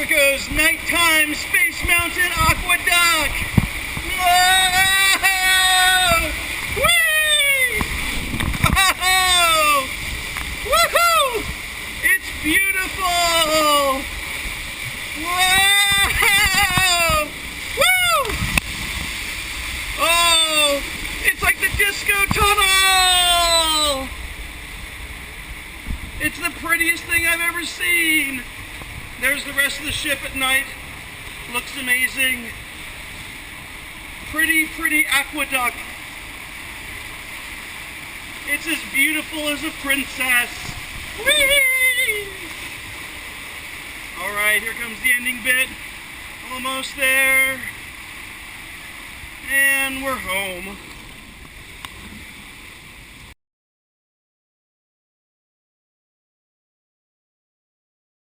Here goes nighttime Space Mountain AquaDuck. Whoa! Whee! Oh! Woohoo! It's beautiful! Whoa! Woo! Oh! It's like the disco tunnel! It's the prettiest thing I've ever seen. There's the rest of the ship at night. Looks amazing. Pretty, pretty AquaDuck. It's as beautiful as a princess. Whee! Alright, here comes the ending bit. Almost there. And we're home.